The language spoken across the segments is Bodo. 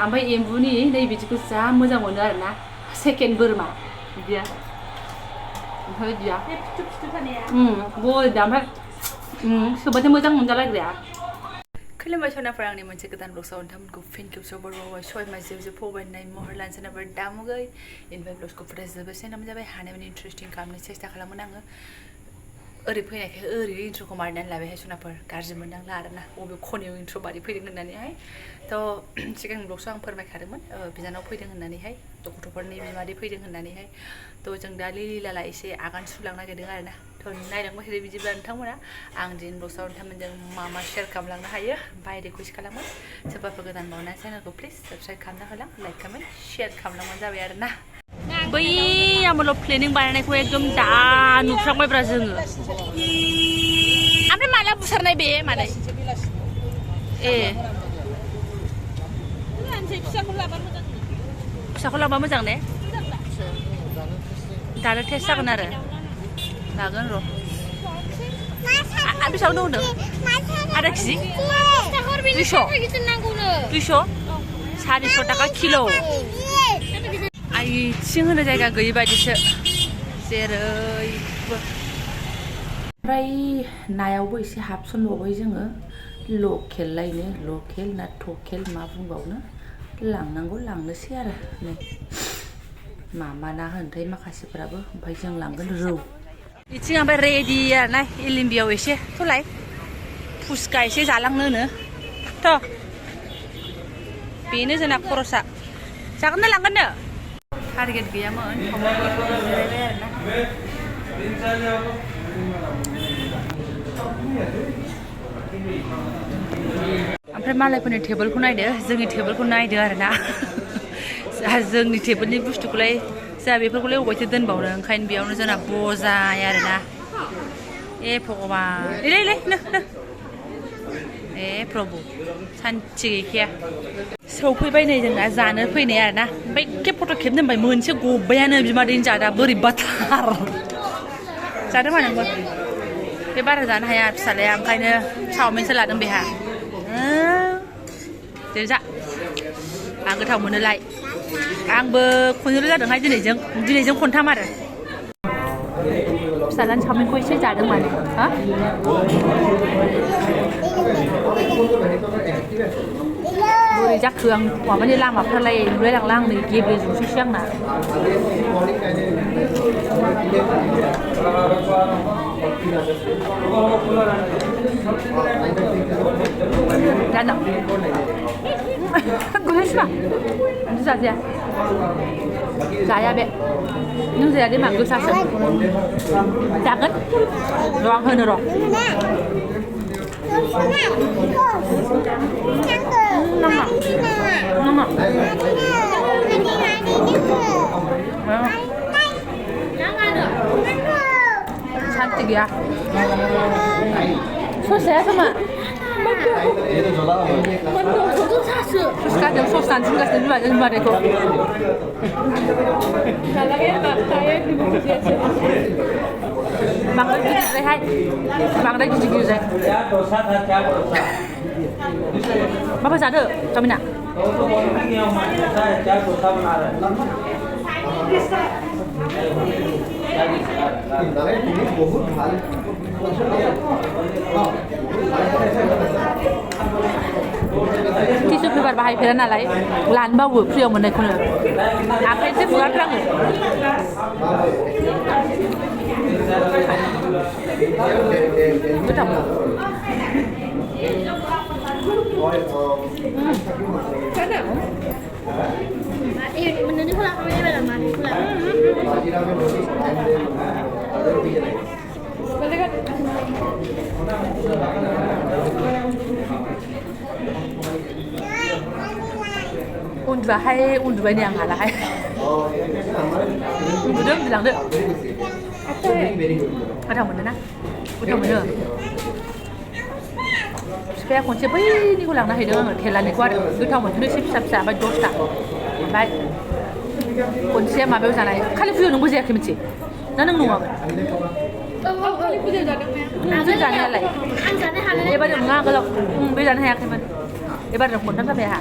ओमफ्राय एम्बुनि नै बिदिखौ जा मोजां मोनो आरोना सेकेन्ड बोरमा बिदिया ओमफ्राय बिदिया गयदा ओमफ्राय सोबाथाय मोजां मोनजालायग्राया खुलुमबाय सनाफोर आंनि मोनसे गोदान ब्लगसाव नोंथांमोनखौ फिन खेबसेयाव बरबावबाय सय मास जोब फबायनाय महर लानसनाफोर दामुगै इनभाइट ब्लग्सखौ फुरा जोबोसे नाम जाबाय हानायमानि इन्टारेस्टिं खालामनो सेस्था खालामोन आङो ओरै फैनायखाय ओरै इन्ट्र'खौ मारिनानै लाबायहाय सनाफोर गाज्रि मोननांला आरोना बबे खनायाव इन्ट्र' मारि फैदों होननानैहाय थ' सिगां ब्लग्सआव आं फोरमायखादोंमोन बिनानाव फैदों होननानैहाय गथ'फोरनि बिमादै फैदों होननानैहाय थ' जों दा लिलिलाला एसे आगान सुरलांनो नागिरदों आरोना थ' नायलांबाय थादो बिदिब्ला नोंथांमोना आं दिन ब्लग्सआव नोंथांमोनजों मा मा शेयार खालामलांनो हायो बाय रिकुवेस्ट खालामो सोरबाफोर गोदान मावना चेनेलखौ प्लिज साबस्क्राइब खालामना होलां लाइक कमेन्ट शेयार खालामलांबानो जाबाय आरोना बै आमोल प्लेनिं बानायनायखौ एकदम दा नुफ्रांबायब्रा जोङो ओमफ्राय माला बुसारनाय बे माने ए फिसाखौ लाबा मोजां ने दानो टेस्ट जागोन आरो लागोन र' बेसेबां दं होनदों आधा केजि 200 400 थाखा किल' आथिं होनो जायगा गैयि बायदिसो जेरैबो ओमफ्राय नायावबो एसे हाबसनबावबाय जोङो लकेल लायनो लकेल ना टकेल मा बुंबावनो लांनांगौ लांनोसै आरो नै मा ना होनथाय माखासेफोराबो ओमफ्राय जों लांगोन रौ बिथिं ओमफ्राय रेडि आरोना एलएमबियाव एसे थ'लाय पुस्का एसे जालांनोनो थ' बेनो जोंना खरसा जागोन ना लांगोननो टारगेट गैयामोन जिरायबाय आरोना ओमफ्राय मालायफोरनि टेबोलखौ नायदो जोंनि टेबोलखौ नायदो आरोना जोंनि टेबोलनि बुस्थुखौलाय जोंहा बेफोरखौलाय अबायथो दोनबावनो ओंखायनो बेयावनो जोंना बजाय आरोना ए भगबान ए प्रभु सान्थि गैखाया सौफैबाय नै जोंना जानो फैनाय आरोना ओमफ्राय एखे फट' खेबनो होनबाय मोनसे गब्बायानो बिमादैनि जादा बोरैबाथार जादों मा नोंबो बे बारा जानो हाया फिसालाया ओंखायनो चावमिनसो लादों बेहा दे जा आं गोथाव मोनोलाय आंबो खननैल' जादोंहाय दिनैजों खनथाम आरो फिसालानि चावमिनखौ एसे जादों माने हा बोरै जाखो आं माबानि लामाफ्रालाय नुलायलांला आं नै गेब्लेजोबसैसो आंना गोलैसोबा जाजाया जाया बे नों जाया दे मा गोसासो जागोन र' आं होनो र' सान्थि गैया ससेया खोमा पुस्काजों सस जानो थिनगासिनो बिमाजों बिमादैखौ बांद्राय गिदिरद्रायहाय बांद्राय गिदिरद्राय माबा जादो चावमिना टिसु पेपार बाहायफेरा नालाय लानो बावो फ्रियाव मोननायखौनो आखाइजों फुगारफ्राङो गोथाव उन्दुबाहाय उन्दुबाय नै आं हालाहाय उन्दुदों बिलांदो गोथाव मोनो ना गोथाव मोनो बिफाया खनसे बैनिखौ लांना हैदों आङो थेलानिखौ आरो गोथाव मोनदों एसे फिसा फिसा ओमफ्राय 10टा ओमफ्राय खनसेया माबायाव जानाय खालि फुजायाव नोंबो जायाखै मोनसे ना नों नङामोन खालि फुजायाव जादों जानायालाय एबार नङा आगोलाव बे जानो हायाखैमोन एबार खनथाम जाबाय आंहा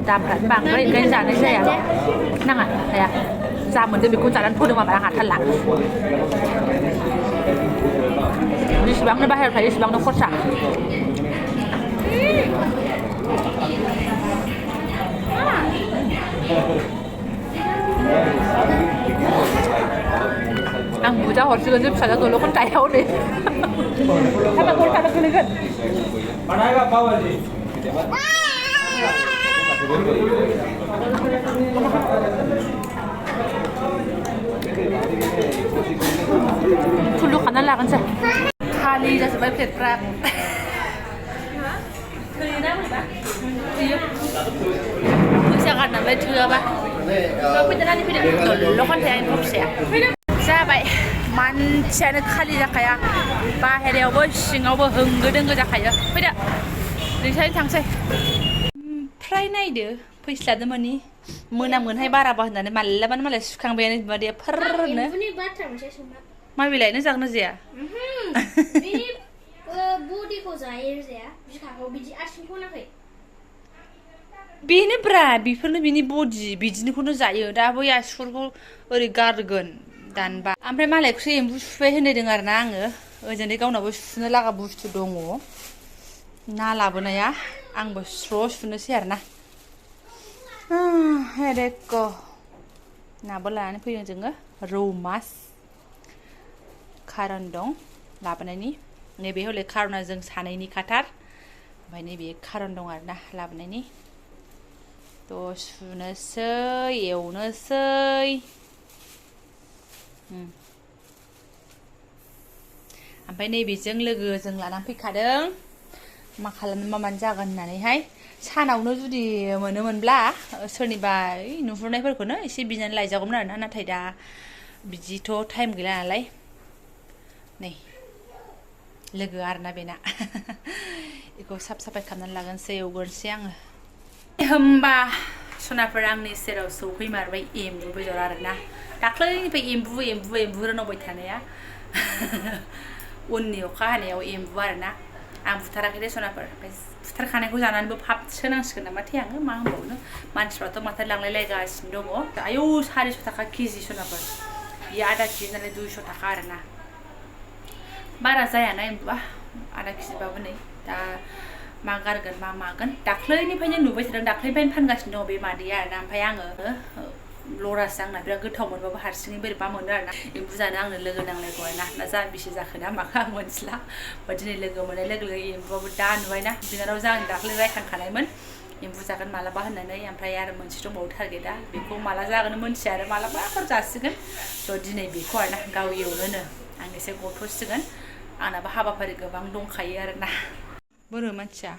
दामफ्रानो बांद्राय ओंखायनो जानाय जाया नाङा हाया जा मोनदों बेखौ जानानै फोदों माबा आं हाथारला जेसेबांनो बाहेरायाव थायो एसेबांनो खरसा आं बुजा हरसिगोन जे फिसाला दल'खौनो गायाव नै थाबा गलथानो गोलैगोन थुलु खाना लागोनसै खालि जाजोब्बाय प्लेटफ्रा फैसा गारनानै थोआबा फैदानानै फैदों दल'खान्थाया एम्फौ फिसाया जाबाय मानसियानो खालि जाखाया बाहेरायावबो सिङावबो होंगो दोंगो जाखायो फैदो नोंसोर थांसै ओमफ्राय नायदो फैस्लादो मानि मोनामगोनहाय बाराबा होननानै मालाबानो मालाय सुखांबायानो बिमादैया फोरनो मा बिलाइनो जागोन जाया बेनो ब्रा बेफोरनो बिनि बडि बिदिनोखौनो जायो दा बै आसुफोरखौ ओरै गारगोन दानबा ओमफ्राय मालायखौसो एम्बु सुबाय होनदों आरोना आङो ओजोंहाय गावनावबो सुनो लागा बुस्थु दङ ना लाबोनाया आंबो स्र' सुनोसै आरोना हेरेक नाबो लानानै फैदों जोङो रौ मास खारन दं लाबोनायनि नैबे हले खारना जों सानैनि खाथार ओमफ्राय नैबे खारन दं आरोना लाबोनायनि थ' सुनोसै एवनोसै ओमफ्राय नैबेजों लोगोजों लानानै फैखादों मा खालामनो मा मानो जागोन होननानैहाय सानावनो जुदि मोनोमोनब्ला सोरनिबा नुहुरनायफोरखौनो एसे बिनानै लायजागौमोन आरोना नाथाय दा बिदिथ' टाइम गैला नालाय नै लोगो आरोना बेना बेखौ साफ साफाय खालामनानै लागोनसै एवगोरसै आङो होमबा सनाफोर आंनि सेराव सौफैमारबाय एम्बु बेदर आरोना दाख्लैनिफ्राय एम्बु रोनावबाय थानाया उननि अखा हानायाव एम्बु आरोना आं बुथाराखै दे सनाफोर ओमफ्राय बुथारखानायखौ जानानैबो फाबसो नांसिगोन नामाथाय आङो मा होनबावनो मानसिफ्राथ' माथो लांलायलायगासिनो दङ आयौ 400 थाखा केजि सनाफोर बियो आधा केजि नालाय 200 थाखा आरोना बारा जायाना एम्बुआ आधा केजिबाबो नै दा मा गारगोन मा मागोन दाख्लैनिफ्रायनो नुबाय थादों दाख्लैनिफ्रायनो फानगासिनो दङ बे मादैया आरोना ओमफ्राय आङो लरासो आंना बिराद गोथाव मोनबाबो हारसिङै बोरैबा मोनो आरोना एम्बु जानो आंनो लोगो नांलायगौ आरोना ना जा बिसि जाखो ना माखो आं मोनथिला दिनै लोगो मोननाय लोगो लोगो एम्बुआबो दा नुबायना बिनानाव जा आं दाख्लै रायखांखानायमोन एम्बु जागोन मालाबा होननानै ओमफ्राय आरो मोनसे दंबावो टारगेटआ बेखौ माला जागोन मोनथिया आरो मालाबाफोर जासिगोन थ' दिनै बेखौ आरोना गाव एवनोनो आं एसे गथ'सिगोन आंनाबो हाबाफारि गोबां दंखायो आरोना बोरो मानसिया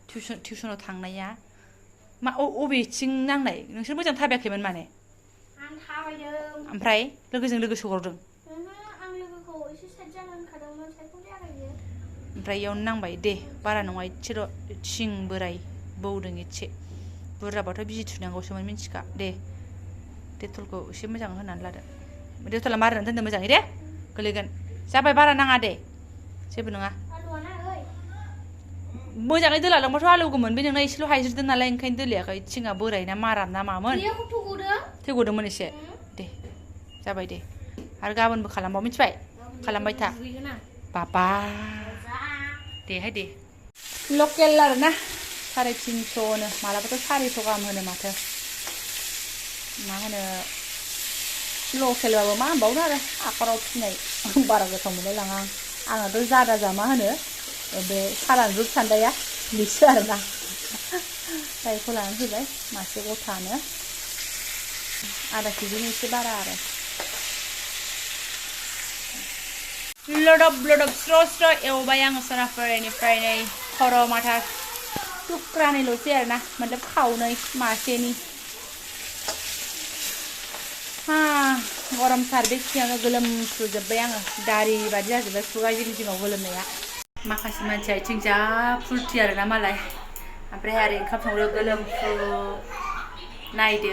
टिउसनाव थांनाया मा अबेथिं नांनाय नोंसोर मोजां थाबायाखैमोन माने आं थाबायदों ओमफ्राय लोगोजों लोगो सौग्रावदों आं लोगोखौ एसे साइड जानो होनखादोंमोन साइडखौ जायाखै बियो ओमफ्राय इयावनो नांबाय दे बारा नङा एसेल' थिं बोराय बौदों एसे बुरजाबाथ' बिजि थुनांगौसोमोन मिन्थिखा दे डेटलखौ एसे मोजां होनानै लादो डेटला मारिनानै दोनदो मोजाङै दे गोलैगोन जाबाय बारा नाङा दे जेबो नङा मोजाङै दोलालांबाथ' आलौगौमोन बे नोंना एसेल' हायज्रिदों नालाय ओंखायनो दोलायाखै थिङा बोराय ना माराम ना मामोन थै गदोंमोन एसे दे जाबाय दे आरो गाबोनबो खालामबाव मिथिबाय खालामबाय था बाबा देहाय दे लकेल आरोना 350नो मालाबाथ' 400 गाहाम होनो माथो मा होनो लकेलबाबो मा होनबावनो आरो हाखराव फिनाय बारा गोथाव मोनलायलाङा आंनाथ' जादा जा मा होनो बे सालान रुप सान्दाया बिसो आरोना दा बेखौ लानानै फैबाय मासे गथानो आधा केजिनि एसे बारा आरो लदब स्र' एवबाय आङो सनाफोर बेनिफ्राय नै खर' माथा टुक्रानैल'सै आरोना मतलब खावनै मासेनि गरमथार बे सिङावनो गोलोमफ्रुजोब्बाय आङो दारि बादि जाजोब्बाय खुगा जिङाव गोलोमनाया माखासे मानसि आथिं जा फुरथि आरोना मालाय ओमफ्राय आरो ओंखाम संग्रायाव गोलोमफ्रु नायदो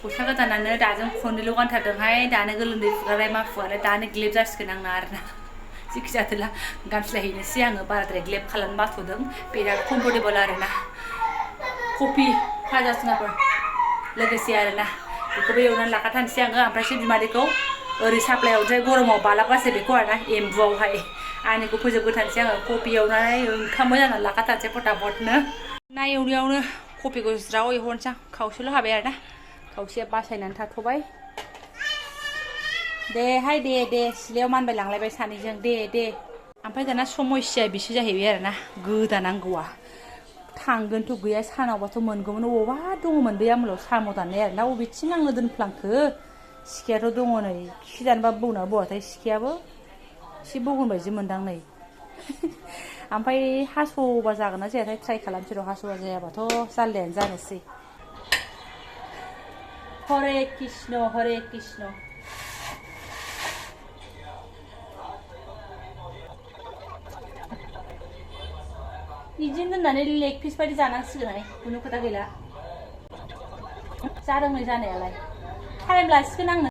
गस्ला गोदानानो दाजों खननैल' गानथारदोंहाय दानो गोलोमदै फुगारबाय मा फुगारबाय दानो ग्लेब जासिगोन आंना आरोना जिखि जाथोला गानस्लायहैनोसै आङो बाराद्राय ग्लेब खालामनो बाथ'दों बिराद कम्फर्टेबल आरोना कफि भाजा सुनाफोर लोगोसे आरोना बेखौबो एवनानै लाखाथारनोसै आङो ओमफ्रायसो बिमादैखौ ओरै साप्लायाव ओमफ्राय गरमाव बालाबासो बेखौ आरोना एम्बुआवहाय आंनिखौ फोजोबग्रोथारनोसै आङो कफि एवनानै ओंखामबो जानानै लाखाथारनोसै फटाफटनो ना एवनायावनो कफिखौ ज्राव एवहरनोसै आं खावसेल' हाबाय आरोना खावसेया बासायनानै थाथ'बाय देहाय दे सिलायाव मानबाय लांलायबाय सानैजों दे ओमफ्राय दाना समस्या बिसो जाहैबाय आरोना गोदानांगौआ थांगोनथ' गैया सानावबाथ' मोनगौमोन अबावबा दङमोन बे आमोलाव साम' दाननाय आरोना अबेथिं आंनो दोनफ्लांखो सिखायाथ' दङ नै खि दानबा बौना बौवाथाय सिखायाबो एसे बौगोन बायदि मोनदां नै ओमफ्राय हास'बा जागोन ना जायाथाय ट्राइ खालामसै र' हास'बा जायाबाथ' जाल्लायानो जानोसै हरे कृष्ण बिदिनो दोननानै लेग पिस बायदि जानांसिगोनहाय खुनु खोथा गैला जादों नै जानायालाय टाइम लासिगोन आंनो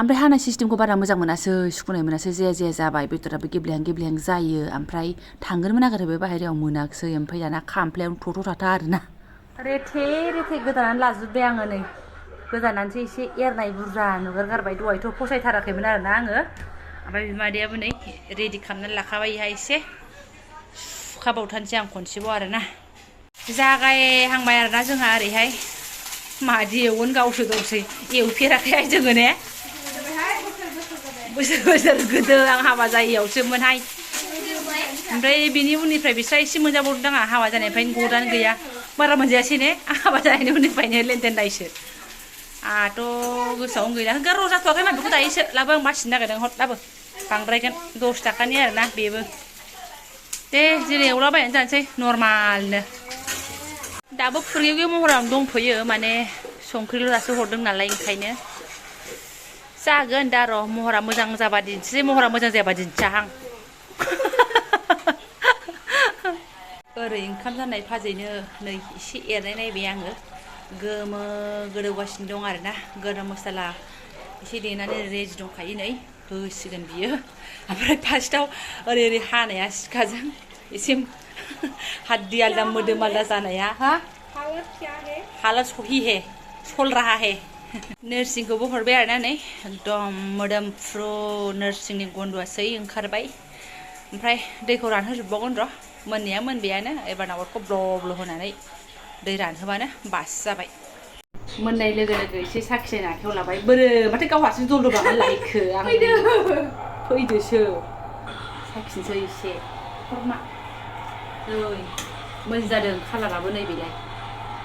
ओमफ्राय हानाय सिस्टेमखौ बारा मोजां मोनासै सुखुनाय मोनासै जाया जाबाय बेदराबो गेब्लेहां जायो ओमफ्राय थांगोनबो नागिरबाय बाहेरायाव मोनाखिसै ओमफ्राय दाना खामफ्लायावनो थथ' थाथा आरोना रेथे गोदानानै लाजोब्बाय आङो नै गोदानानैसो एसे एरनाय बुरजा नुगारगारबाय दहायथ' फसायथाराखैमोन आरोना आङो ओमफ्राय बिमादैयाबो नै रेडि खालामनानै लाखाबाय इहा एसे सुखाबावथारनोसै आं खनसेबाव आरोना जागायहांबाय आरोना जोंहा ओरैहाय मादि एवगोन गावसो दंसै एवफेराखैहाय जोङो ने बोसोर गोदो आं हाबा जायैयावसोमोनहाय ओमफ्राय बिनि उननिफ्राय बिस्रा एसे मोनजाबावदों आंहा हाबा जानायनिफ्रायनो गदानो गैया बारा मोनजायासै ने आं हाबा जानायनि उननिफ्रायनो लेनदेन दायसो आंहाथ' गोसोआवनो गैला र' जाथ'वाखै मा बेखौ दायोसो लाबो आं बासिनो नागिरदों हर लाबो बांद्रायगोन 10 थाखानि आरोना बेबो दे जेरै एवलाबायनानै जानोसै नर्मालनो दाबो फुरगेवगेव महरावनो दंथ'यो माने संख्रिल' दासो हरदों नालाय ओंखायनो जागोन दा र' महरा मोजां जाबा दिन्थिसै महरा मोजां जायाबा दिन्थियाहां ओरै ओंखाम जानाय फाजैनो नै एसे एरनाय नायबाय आङो गोमो गोदौगासिनो दं आरोना गरम मसला एसे देनानै रेडि दंखायो नै होसिगोन बियो ओमफ्राय फार्स्टआव ओरै हानाया सिखाजों एसे हाद्दि आलदा मोदोम आलदा जानाया हालत सहि हे सल राहा हे नोरसिंखौबो हरबाय आरोना नै एकदम मोदोमफ्रु नोरसिंनि गन्ध'आसै ओंखारबाय ओमफ्राय दैखौ रानहोजोबबावगोन र' मोननाया मोनबायानो एबार अरखौ ब्ल' होनानै दै रानहोबानो बास जाबाय मोननाय लोगो एसे साखिनायना आखायाव लाबाय बोरो माथो गाव हारसिं जल बागान लायखो आं फैदोसो साखिनोसै एसे हरमा मोजां जादों कालाराबो नैबेलाय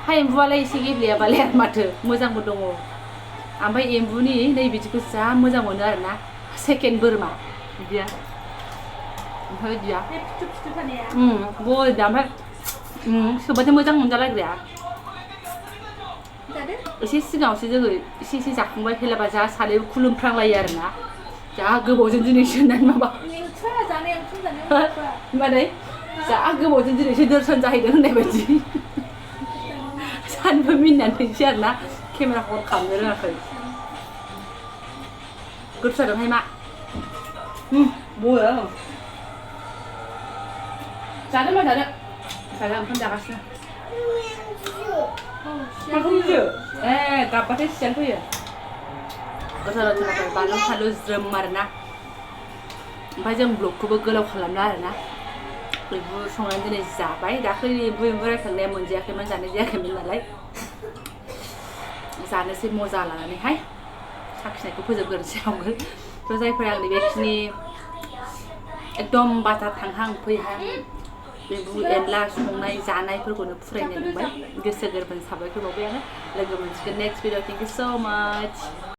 हा एम्बुआलाय एसे गेब्लेयाबालाय आरो माथो मोजांबो दङ ओमफ्राय एम्बुनि नैबिदिखौ जा मोजां मोनो आरोना सेकेन्ड बोरमा बिदिया ओमफ्राय बिदिया बयदा ओमफ्राय सोबाथाय मोजां मोनजालायग्राया एसे सिगाङावसो जोङो एसे जाखांबाय फैलाबा जा सानैबो खुलुमफ्रांलायो आरोना जा गोबावजों दिनैसो होननानै माबा माने जा गोबावजों दिनैसो दर्शन जाहैदों होननाय बायदि सानैबो मिनिनानैसै आरोना केमेराखौ अन खालामनो रोङाखै गोथाव जादोंहाय मा बया जादों मा जादों ओंखाम जागासिनो माखौ गियो गाबबाथाय सियान फैयो गोथाव बानलु फानलु ज्रोम आरोना ओमफ्राय जों ब्लगखौबो गोलाव खालामला आरोना बयबो संनानै दिनै जाबाय दाख्लै एम्बु रायखांनाया मोनजायाखैमोन जानाय जायाखैमोन नालाय जानोसै मजा लानानैहाय साखिनायखौ फोजोबग्रोनोसै आवगोल थ' जायफोरा आंनि बेखिनि एकदम बाजार थांहां फैहां एम्बु एनला संनाय जानायफोरखौनो फुरायनो मोनबाय गोसो गोरबोनि साबायखर बावबाय आङो लोगो मोनसिगोन नेक्स्ट भिडिअ थेंक इउ स' माच